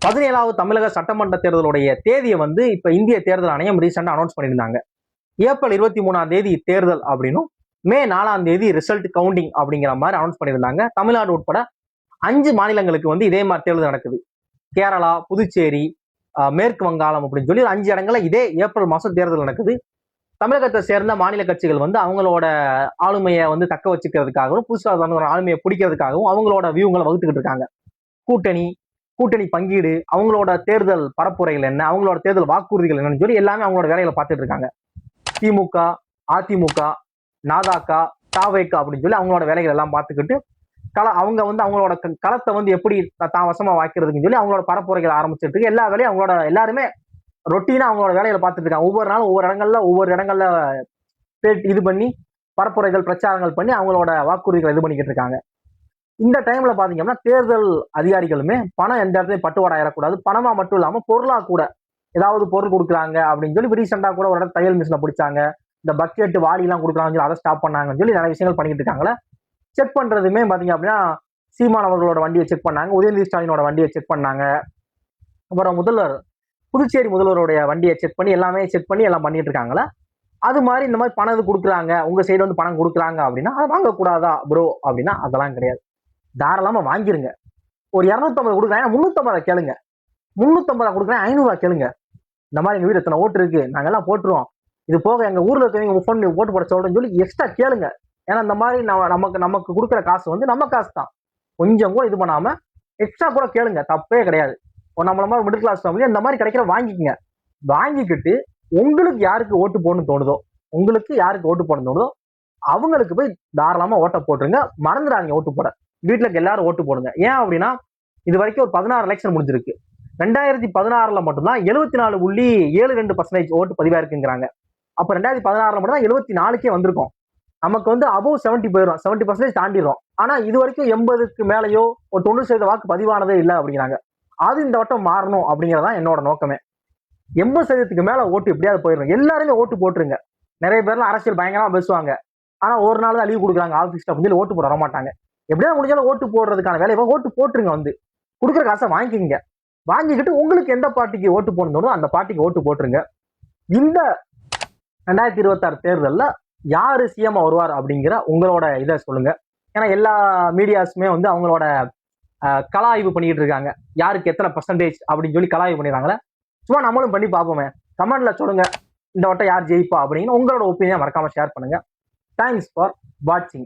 17வது தமிழக சட்டமன்ற தேர்தலுடைய தேதியை வந்து இப்ப இந்திய தேர்தல் ஆணையம் ரீசெண்டா அனௌன்ஸ் பண்ணியிருந்தாங்க. ஏப்ரல் 23ஆம் தேதி தேர்தல் அப்படின்னும் மே 4ஆம் தேதி ரிசல்ட் கவுண்டிங் அப்படிங்கிற மாதிரி அனௌன்ஸ் பண்ணியிருந்தாங்க. தமிழ்நாடு உட்பட 5 மாநிலங்களுக்கு வந்து இதே மாதிரி தேர்தல் நடக்குது. கேரளா, புதுச்சேரி, மேற்கு வங்காளம் அப்படின்னு சொல்லி 5 இடங்கள்ல இதே ஏப்ரல் மாசம் தேர்தல் நடக்குது. தமிழகத்தை சேர்ந்த மாநில கட்சிகள் வந்து அவங்களோட ஆளுமையை வந்து தக்க வச்சுக்கிறதுக்காகவும் புதுசாக ஆளுமையை பிடிக்கிறதுக்காகவும் அவங்களோட வியூங்களை வகுத்துக்கிட்டு இருக்காங்க. கூட்டணி பங்கீடு, அவங்களோட தேர்தல் பரப்புரைகள் என்ன, அவங்களோட தேர்தல் வாக்குறுதிகள் என்னன்னு சொல்லி எல்லாமே அவங்களோட வேலைகளை பார்த்துட்டு இருக்காங்க. திமுக, அதிமுக, நாதாக்கா, தாவேக்கா அப்படின்னு சொல்லி அவங்களோட வேலைகள் எல்லாம் பார்த்துக்கிட்டு அவங்க வந்து அவங்களோட களத்தை வந்து எப்படி தாவசமா வாய்க்கிறதுன்னு சொல்லி அவங்களோட பரப்புரைகள் ஆரம்பிச்சிட்டு இருக்கு. எல்லா வேலையும் அவங்களோட எல்லாருமே ரொட்டீனா அவங்களோட வேலைகளை பார்த்துட்டு இருக்காங்க. ஒவ்வொரு நாளும் ஒவ்வொரு இடங்கள்ல இது பண்ணி பரப்புரைகள் பிரச்சாரங்கள் பண்ணி அவங்களோட வாக்குறுதிகளை இது பண்ணிக்கிட்டு இருக்காங்க. இந்த டைம்ல பாத்தீங்கன்னா தேர்தல் அதிகாரிகளுமே பணம் எந்த இடத்துலையும் பட்டுவாடா ஆயிடக்கூடாது, பணமா மட்டும் இல்லாம பொருளா கூட ஏதாவது பொருள் கொடுக்குறாங்க அப்படின்னு சொல்லி ரீசெண்டா கூட ஒரு இடத்துல தையல் மிஷினை பிடிச்சாங்க, இந்த பக்கெட் வாடி எல்லாம் கொடுக்குறாங்கன்னு சொல்லி அதை ஸ்டாப் பண்ணாங்கன்னு சொல்லி நிறைய விஷயங்கள் பண்ணிட்டு இருக்காங்களே. செக் பண்றதுமே பாத்தீங்க அப்படின்னா சீமான் அவர்களோட வண்டியை செக் பண்ணாங்க, உதயநிதி ஸ்டாலினோட வண்டியை செக் பண்ணாங்க, அப்புறம் புதுச்சேரி முதல்வருடைய வண்டியை செக் பண்ணி எல்லாமே செக் பண்ணி எல்லாம் பண்ணிட்டு இருக்காங்களே. அது மாதிரி இந்த மாதிரி பணம் இது கொடுக்குறாங்க, உங்க சைடு வந்து பணம் கொடுக்குறாங்க அப்படின்னா அதை வாங்கக்கூடாதா ப்ரோ அப்படின்னா அதெல்லாம் கிடையாது. தாராளமா வாங்கிருங்க. ஒரு 250 கொடுக்குறேன், 350 கேளுங்க, 350 கொடுக்குறேன், 500 கேளுங்க. இந்த மாதிரி எங்க வீடு எத்தனை ஓட்டு இருக்கு, நாங்க எல்லாம் போட்டுருவோம், இது போக எங்க ஊர்ல இருக்கவங்க ஃபோன் ஓட்டு போட சொல்றேன்னு சொல்லி எக்ஸ்ட்ரா கேளுங்க. ஏன்னா இந்த மாதிரி நமக்கு கொடுக்குற காசு வந்து நம்ம காசு தான், கொஞ்சம் கூட இது பண்ணாம எக்ஸ்ட்ரா கூட கேளுங்க, தப்பே கிடையாது. நம்மள மாதிரி மிடில் கிளாஸ் ஃபேமிலி இந்த மாதிரி கிடைக்கிற வாங்கிக்கங்க. வாங்கிக்கிட்டு உங்களுக்கு யாருக்கு ஓட்டு போடணும்னு தோணுதோ அவங்களுக்கு போய் தாராளமா ஓட்ட போட்டுருங்க. மறந்துடாதீங்க ஓட்டு போட. வீட்டுல எல்லாரும் ஓட்டு போடுங்க. ஏன் அப்படின்னா இது வரைக்கும் ஒரு 16 எலெக்ஷன் முடிஞ்சிருக்கு. 2016 மட்டும்தான் 74.72% ஓட்டு பதிவாயிருக்குங்கிறாங்க. அப்ப 2016 மட்டும் தான் 74க்கே வந்திருக்கும். நமக்கு வந்து அபவ் 70 போயிடும், 70% தாண்டிடும். ஆனா இது வரைக்கும் 80க்கு மேலேயோ ஒரு 90% வாக்கு பதிவானதே இல்லை அப்படிங்கிறாங்க. அது இந்த வட்டம் மாறணும் அப்படிங்கறதான் என்னோட நோக்கமே. 80%க்கு மேல ஓட்டு எப்படியாவது போயிடும். எல்லாருமே ஓட்டு போட்டுருங்க. நிறைய பேர்லாம் அரசியல் பயங்கரமா பேசுவாங்க, ஆனா ஒரு நாள் தான் லீவ் கொடுக்குறாங்க ஆஃபீஸ்ல அப்படின்னு ஓட்டு போட வர மாட்டாங்க. எப்படியாவது முடிஞ்சாலும் ஓட்டு போடுறதுக்கான வேலையை ஓட்டு போட்டுருங்க. வந்து கொடுக்குற காசை வாங்கிக்கிங்க. வாங்கிக்கிட்டு உங்களுக்கு எந்த பார்ட்டிக்கு ஓட்டு போடணும் அந்த பார்ட்டிக்கு ஓட்டு போட்டுருங்க. இந்த 2026 தேர்தலில் யாரு சிஎம் வருவார் அப்படிங்கிற உங்களோட இதை சொல்லுங்க. ஏன்னா எல்லா மீடியாஸுமே வந்து அவங்களோட கலா ஆய்வு பண்ணிட்டு இருக்காங்க, யாருக்கு எத்தனை % அப்படின்னு சொல்லி கலா ஆய்வு பண்ணிடுறாங்களே. சும்மா நம்மளும் பண்ணி பார்ப்போமே. கமெண்ட்ல சொல்லுங்க இந்த வட்டம் யார் ஜெயிப்பா அப்படின்னு உங்களோட ஒப்பீனியன் மறக்காம ஷேர் பண்ணுங்க. தேங்க்ஸ் ஃபார் வாட்சிங்.